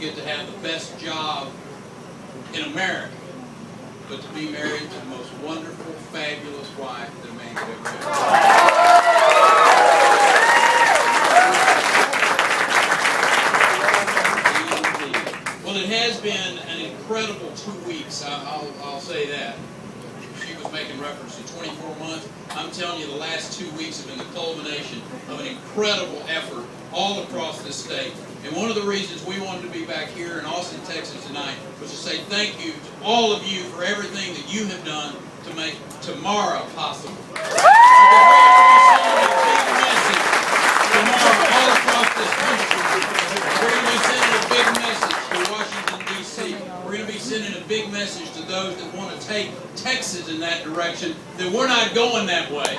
get to have the best job in America, but to be married to the most wonderful, fabulous wife that a man could ever have. Well, it has been an incredible 2 weeks, I'll say that. She was making reference to 24 months. I'm telling you, the last 2 weeks have been the culmination of an incredible effort all across this state. And one of the reasons we wanted to be back here in Austin, Texas tonight was to say thank you to all of you for everything that you have done to make tomorrow possible. Tomorrow all across this country. We're going to be sending a big message to Washington, D.C. We're going to be sending a big message to those that want to take Texas in that direction, that we're not going that way.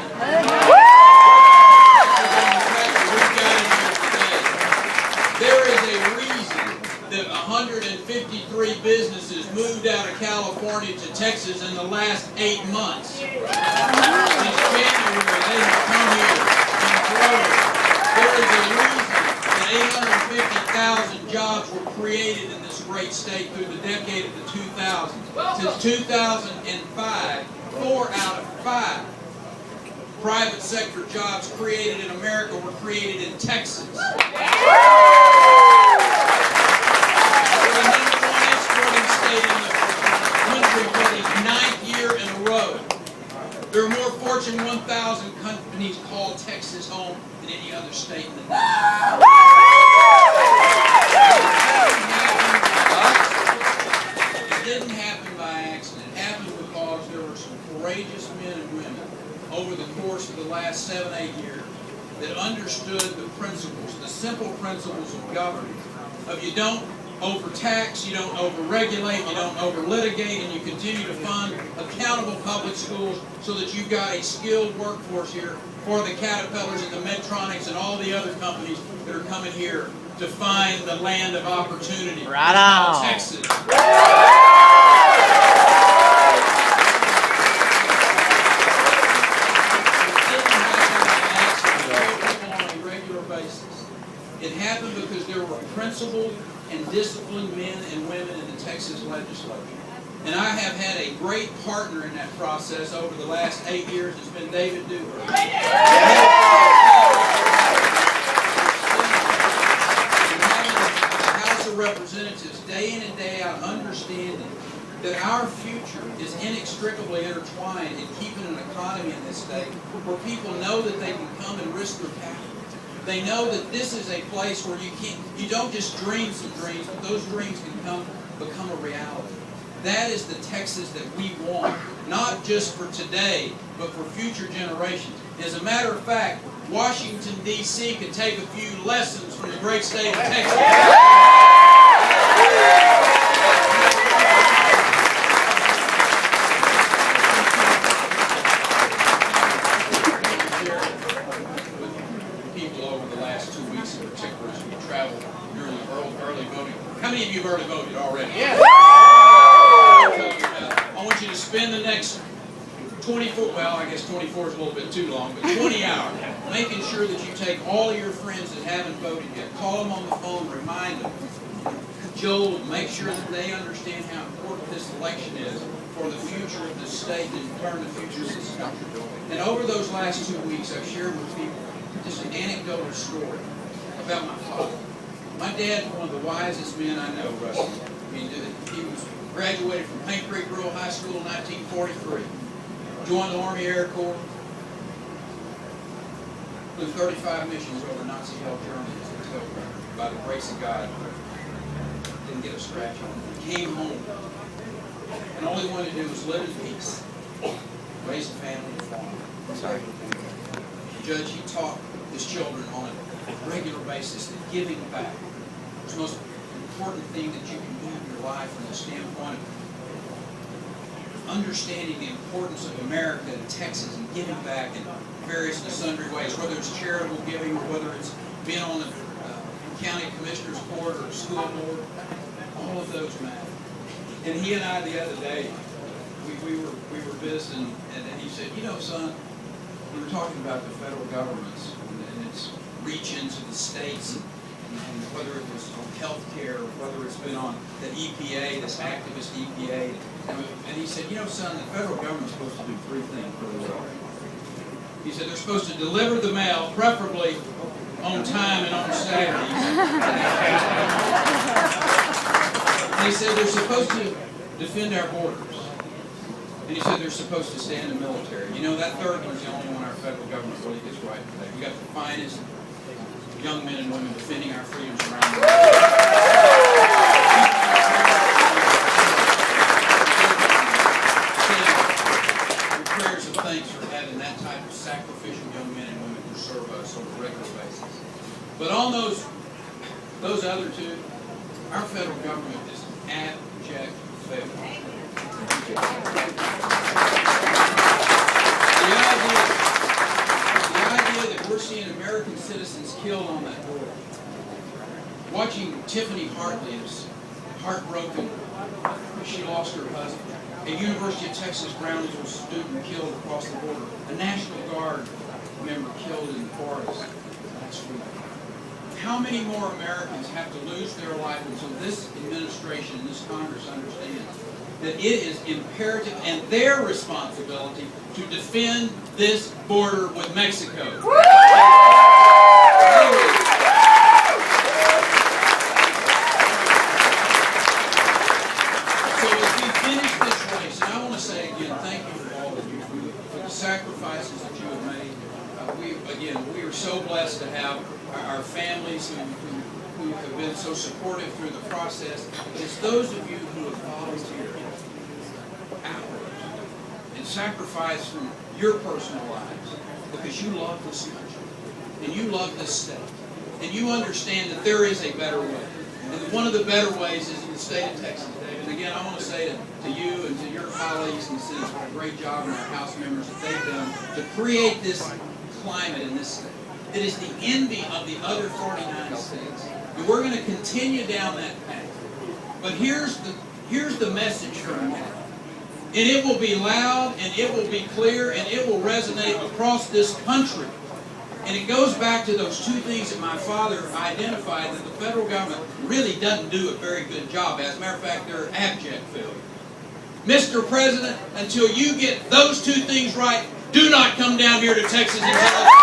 There is a reason that 153 businesses moved out of California to Texas in the last 8 months. Since January, they have come here and grown. There is a reason that 850,000 jobs were created in this great state through the decade of the 2000s. Since 2005, 4 out of 5 private sector jobs created in America were created in Texas. We're the #1 exporting state in the country for the 9th year in a row. There are more Fortune 1000 companies called Texas home than any other state in the nation. It didn't happen by accident. It happened because there were some courageous men and women over the course of the last 7-8 years that understood the principles, the simple principles of government. Of you don't overtax, you don't overregulate, you don't overlitigate, and you continue to fund accountable public schools so that you've got a skilled workforce here for the Caterpillars and the Medtronics and all the other companies that are coming here to find the land of opportunity. Right on. Texas. It happened because there were principled and disciplined men and women in the Texas legislature. And I have had a great partner in that process over the last 8 years. It's been David Dewar. The House of Representatives, day in and day out, understanding that our future is inextricably intertwined in keeping an economy in this state where people know that they can come and risk their capital. They know that this is a place where you don't just dream some dreams, but those dreams can become a reality. That is the Texas that we want, not just for today, but for future generations. As a matter of fact, Washington, D.C. can take a few lessons from the great state of Texas. How many of you have already voted already? Yeah. I want you to spend the next 24, well, I guess 24 is a little bit too long, but 20 hours making sure that you take all of your friends that haven't voted yet, call them on the phone, remind them, cajole them, make sure that they understand how important this election is for the future of this state and in turn the future of this country. And over those last 2 weeks, I've shared with people just an anecdotal story about my father. My dad was one of the wisest men I know, Rusty. I mean, he was graduated from Paint Creek Rural High School in 1943. Joined the Army Air Corps. Flew 35 missions over Nazi-held Germany. By the grace of God, didn't get a scratch on him. He came home, and all he wanted to do was live in peace, raise a family, and farm. Judge, he taught his children on a regular basis that giving back is the most important thing that you can do in your life from the standpoint of understanding the importance of America and Texas and giving back in various and sundry ways, whether it's charitable giving or whether it's being on the county commissioner's court or school board. All of those matter. And he and I the other day, we were visiting, and he said, you know, son, we were talking about the federal governments and its reach into the states. and whether it was on health care, or whether it's been on the EPA, this activist EPA. And he said, you know, son, the federal government's supposed to do three things really well. He said they're supposed to deliver the mail, preferably on time and on Saturdays. And he said they're supposed to defend our borders. And he said they're supposed to stand in the military. You know, that third one's the only one our federal government really gets right today. We got the finest young men and women defending our freedoms around the world. Prayers of thanks for having that type of sacrificial young men and women who serve us on a regular basis. But on those other two, our federal government is abject failure. The idea that we're seeing American citizens killed on that border, watching Tiffany Hartley is heartbroken because she lost her husband, a University of Texas Brownsville student killed across the border, a National Guard member killed in the forest last week. How many more Americans have to lose their life until this administration and this Congress understands that it is imperative and their responsibility to defend this border with Mexico? So as we finish this race, and I want to say again, thank you for all of you, for the sacrifices that you have made. We are so blessed to have our families who have been so supportive through the process. It's those of you who have volunteered hours and sacrificed from your personal lives because you love this country and you love this state and you understand that there is a better way. And one of the better ways is in the state of Texas, David. And again, I want to say to you and to your colleagues in the city, what a great job and our House members that they've done to create this climate in this state. It is the envy of the other 49 states. And we're going to continue down that path. But here's the message from me. And it will be loud, and it will be clear, and it will resonate across this country. And it goes back to those two things that my father identified that the federal government really doesn't do a very good job. As a matter of fact, they're abject failure. Mr. President, until you get those two things right, do not come down here to Texas and tell us